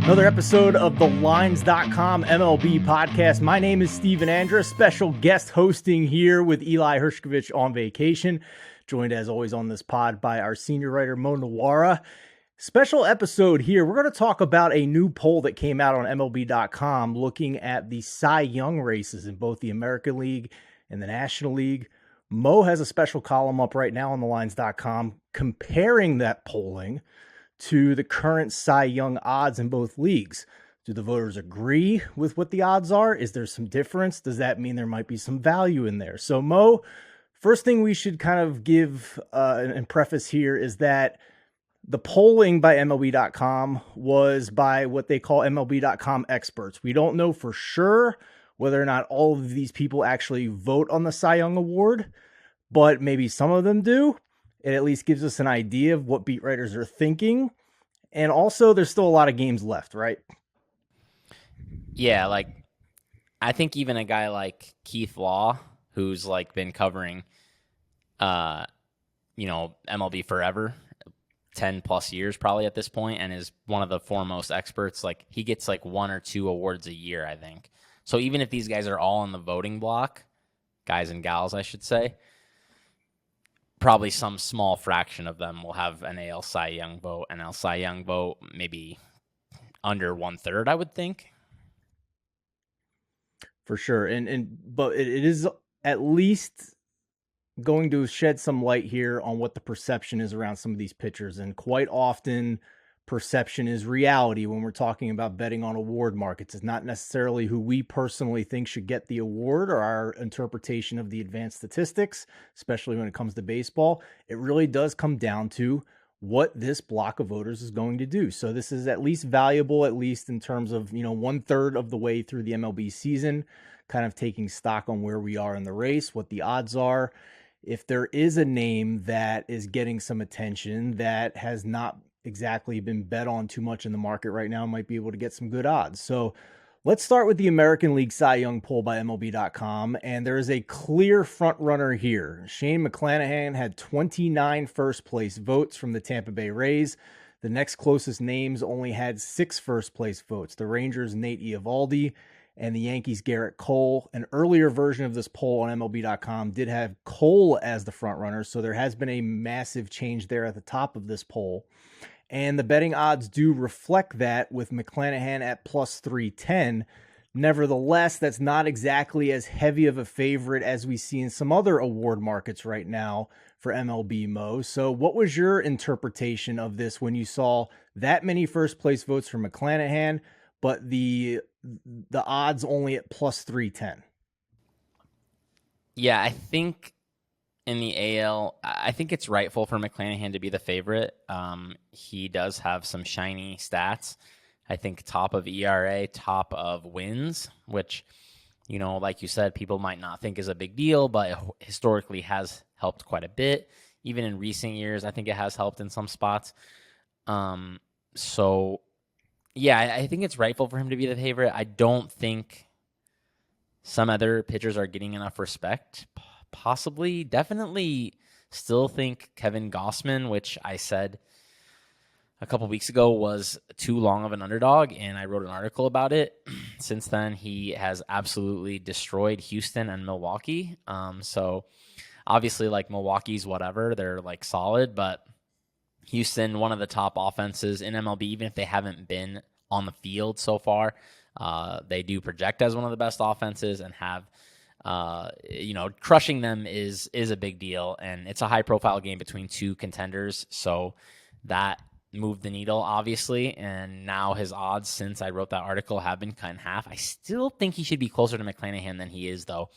Another episode of the Lines.com MLB podcast. My name is Steven Andress, special guest hosting here with Eli Hershkovich on vacation. Joined as always on this pod by our senior writer, Nuwwarah. Special episode here. We're going to talk about a new poll that came out on MLB.com looking at the Cy Young races in both the American League and the National League. Mo has a special column up right now on the Lines.com comparing that polling to the current Cy Young odds in both leagues. Do the voters agree with what the odds are? Is there some difference? Does that mean there might be some value in there? So Mo, first thing we should kind of give and preface here is that the polling by MLB.com was by what they call MLB.com experts. We don't know for sure whether or not all of these people actually vote on the Cy Young Award, but maybe some of them do. It at least gives us an idea of what beat writers are thinking. And also, there's still a lot of games left, right? Yeah, I think even a guy like Keith Law, who's been covering, MLB forever, 10 plus years probably at this point, and is one of the foremost experts. He gets one or two awards a year, I think. So even if these guys are all in the voting block, guys and gals, I should say, probably some small fraction of them will have an AL Cy Young vote, NL Cy Young vote, maybe under 1/3, I would think. For sure. But it is at least going to shed some light here on what the perception is around some of these pitchers. And quite often, perception is reality when we're talking about betting on award markets. It's not necessarily who we personally think should get the award or our interpretation of the advanced statistics, especially when it comes to baseball. It really does come down to what this block of voters is going to do. So this is at least valuable, at least in terms of, 1/3 of the way through the MLB season, kind of taking stock on where we are in the race, what the odds are. If there is a name that is getting some attention that has not exactly been bet on too much in the market right now, might be able to get some good odds. So let's start with the American League Cy Young poll by MLB.com. And there is a clear front runner here. Shane McClanahan had 29 first place votes from the Tampa Bay Rays. The next closest names only had 6 first place votes. The Rangers' Nate Eovaldi and the Yankees' Garrett Cole. An earlier version of this poll on MLB.com did have Cole as the front runner. So there has been a massive change there at the top of this poll. And the betting odds do reflect that with McClanahan at plus 310. Nevertheless, that's not exactly as heavy of a favorite as we see in some other award markets right now for MLB, Mo. So what was your interpretation of this when you saw that many first place votes for McClanahan, but the odds only at plus 310? Yeah, I think in the AL, I think it's rightful for McClanahan to be the favorite. He does have some shiny stats. I think top of ERA, top of wins, which, like you said, people might not think is a big deal, but historically has helped quite a bit. Even in recent years, I think it has helped in some spots. So, yeah, I think it's rightful for him to be the favorite. I don't think some other pitchers are getting enough respect. Possibly, definitely still think Kevin Gausman, which I said a couple weeks ago was too long of an underdog, and I wrote an article about it. Since then, he has absolutely destroyed Houston and Milwaukee. So obviously, Milwaukee's whatever, they're solid, but Houston, one of the top offenses in MLB, even if they haven't been on the field so far, they do project as one of the best offenses and have crushing them is a big deal, and it's a high profile game between two contenders. So that moved the needle, obviously. And now his odds, since I wrote that article, have been cut in half. I still think he should be closer to McClanahan than he is, though.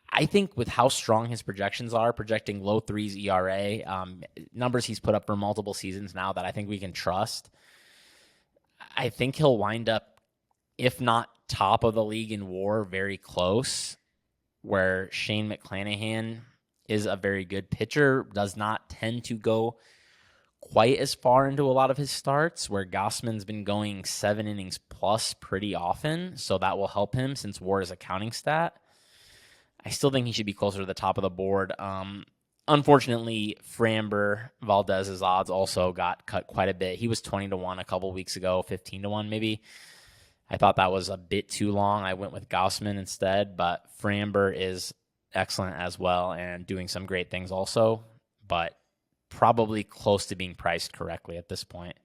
I think with how strong his projections are, projecting low 3s ERA, numbers he's put up for multiple seasons now that I think we can trust, I think he'll wind up, if not top of the league in WAR, very close, where Shane McClanahan is a very good pitcher, does not tend to go quite as far into a lot of his starts, where Gausman's been going 7 innings plus pretty often, so that will help him since WAR is a counting stat. I still think he should be closer to the top of the board. Unfortunately, Framber Valdez's odds also got cut quite a bit. He was 20 to 1 a couple weeks ago, 15 to 1 maybe. I thought that was a bit too long. I went with Gaussman instead, but Framber is excellent as well and doing some great things also, but probably close to being priced correctly at this point.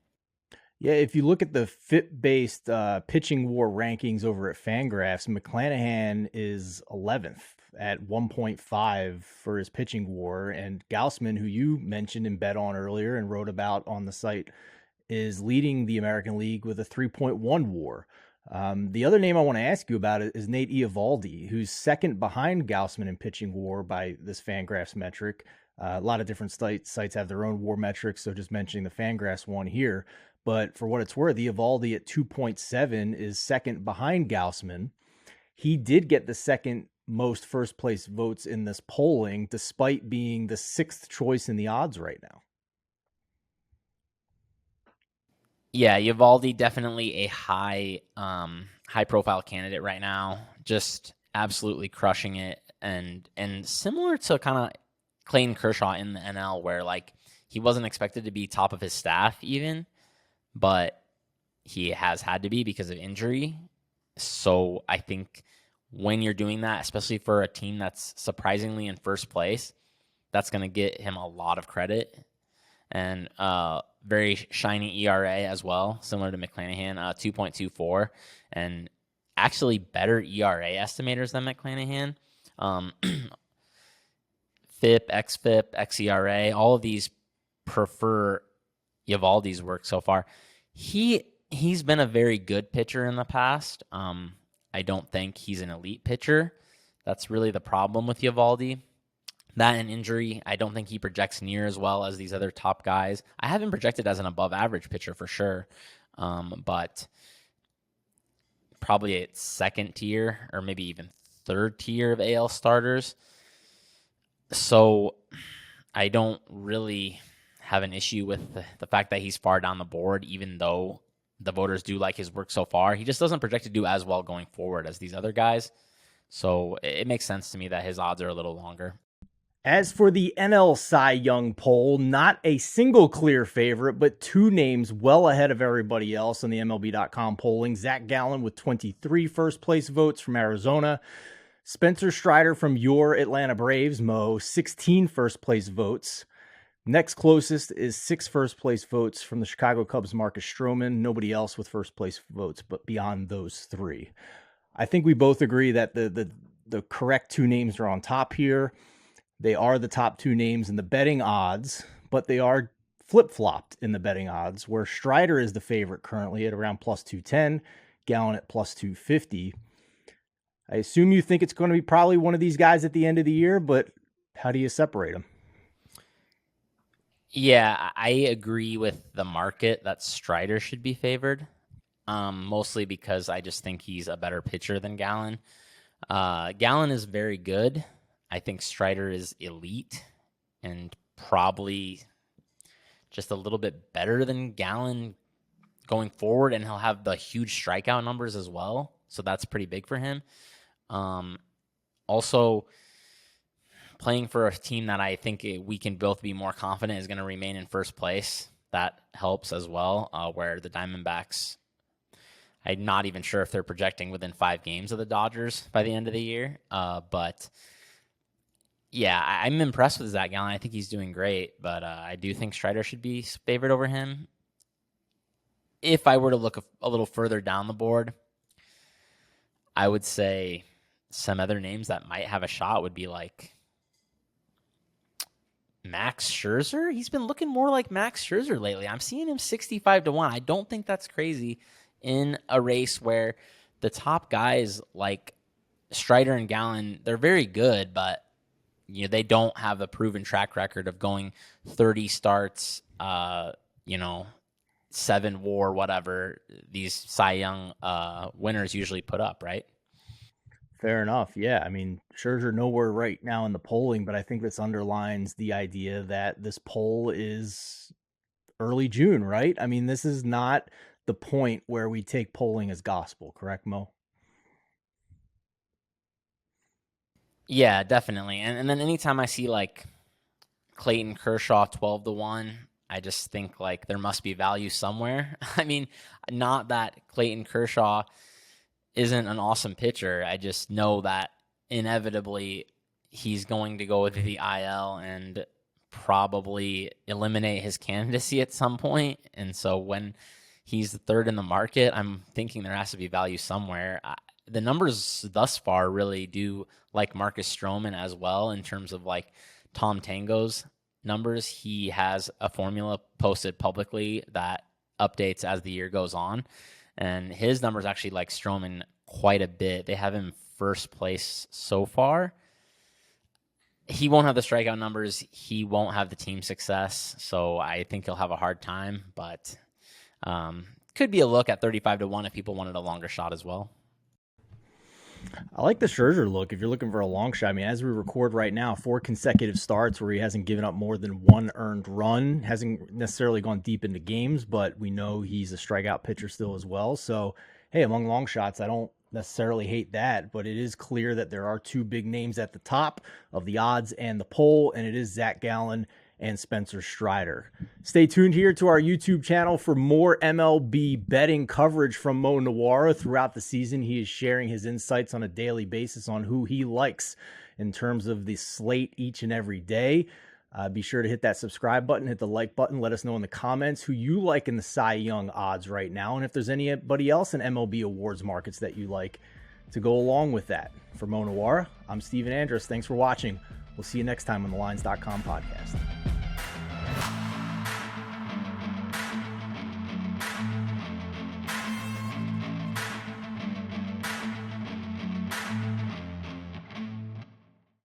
Yeah, if you look at the FIP-based pitching war rankings over at Fangraphs, McClanahan is 11th at 1.5 for his pitching war, and Gaussman, who you mentioned and bet on earlier and wrote about on the site, is leading the American League with a 3.1 war. The other name I want to ask you about is Nate Eovaldi, who's second behind Gaussman in pitching war by this Fangraphs metric. A lot of different sites have their own war metrics, so just mentioning the Fangraphs one here. But for what it's worth, Eovaldi at 2.7 is second behind Gaussman. He did get the second most first place votes in this polling, despite being the sixth choice in the odds right now. Yeah, Uvalde definitely a high profile candidate right now. Just absolutely crushing it, and similar to kind of Clayton Kershaw in the NL, where like he wasn't expected to be top of his staff even, but he has had to be because of injury. So I think when you're doing that, especially for a team that's surprisingly in first place, that's going to get him a lot of credit. And very shiny ERA as well, similar to McClanahan, 2.24, and actually better ERA estimators than McClanahan. Um, FIP, XFIP, XERA, all of these prefer Evaldi's work so far. He's been a very good pitcher in the past. I don't think he's an elite pitcher. That's really the problem with Evaldi. That and injury, I don't think he projects near as well as these other top guys. I have him projected as an above average pitcher for sure, but probably at second tier or maybe even third tier of AL starters. So I don't really have an issue with the fact that he's far down the board, even though the voters do like his work so far. He just doesn't project to do as well going forward as these other guys. So it makes sense to me that his odds are a little longer. As for the NL Cy Young poll, not a single clear favorite, but two names well ahead of everybody else in the MLB.com polling. Zach Gallen with 23 first place votes from Arizona. Spencer Strider from your Atlanta Braves, Mo, 16 first place votes. Next closest is 6 first place votes from the Chicago Cubs, Marcus Stroman. Nobody else with first place votes, but beyond those three. I think we both agree that the correct two names are on top here. They are the top two names in the betting odds, but they are flip flopped in the betting odds, where Strider is the favorite currently at around plus 210, Gallen at plus 250. I assume you think it's going to be probably one of these guys at the end of the year, but how do you separate them? Yeah, I agree with the market that Strider should be favored, mostly because I just think he's a better pitcher than Gallen. Gallen is very good. I think Strider is elite and probably just a little bit better than Gallen going forward, and he'll have the huge strikeout numbers as well. So that's pretty big for him. Um, Also, playing for a team that I think we can both be more confident is going to remain in first place. That helps as well. Where the Diamondbacks, I'm not even sure if they're projecting within 5 games of the Dodgers by the end of the year. But yeah, I'm impressed with Zach Gallen. I think he's doing great, but I do think Strider should be favored over him. If I were to look a little further down the board, I would say some other names that might have a shot would be like Max Scherzer. He's been looking more like Max Scherzer lately. I'm seeing him 65 to 1. I don't think that's crazy in a race where the top guys like Strider and Gallen, they're very good, but they don't have a proven track record of going 30 starts, you know, 7 WAR, whatever these Cy Young winners usually put up, right? Fair enough. Yeah. I mean, Scherzer nowhere right now in the polling, but I think this underlines the idea that this poll is early June, right? I mean, this is not the point where we take polling as gospel, correct, Mo? Yeah, definitely. And then anytime I see like Clayton Kershaw 12-1. I just think like there must be value somewhere. I mean, not that Clayton Kershaw isn't an awesome pitcher. I just know that inevitably he's going to go with the IL and probably eliminate his candidacy at some point. And so when he's the third in the market, I'm thinking there has to be value somewhere. The numbers thus far really do like Marcus Stroman as well in terms of like Tom Tango's numbers. He has a formula posted publicly that updates as the year goes on. And his numbers actually like Stroman quite a bit. They have him first place so far. He won't have the strikeout numbers. He won't have the team success. So I think he'll have a hard time. But could be a look at 35-1 if people wanted a longer shot as well. I like the Scherzer look if you're looking for a long shot. I mean, as we record right now, 4 consecutive starts where he hasn't given up more than 1 earned run. Hasn't necessarily gone deep into games, but we know he's a strikeout pitcher still as well. So, hey, among long shots, I don't necessarily hate that, but it is clear that there are 2 big names at the top of the odds and the poll, and it is Zach Gallen and Spencer Strider. Stay tuned here to our YouTube channel for more MLB betting coverage from Mo Nuwwarah throughout the season. He is sharing his insights on a daily basis on who he likes in terms of the slate each and every day. Be sure to hit that subscribe button, hit the like button. Let us know in the comments who you like in the Cy Young odds right now, and if there's anybody else in MLB awards markets that you like to go along with that. For Mo Nuwwarah, I'm Steven Andress. Thanks for watching. We'll see you next time on the Lines.com podcast.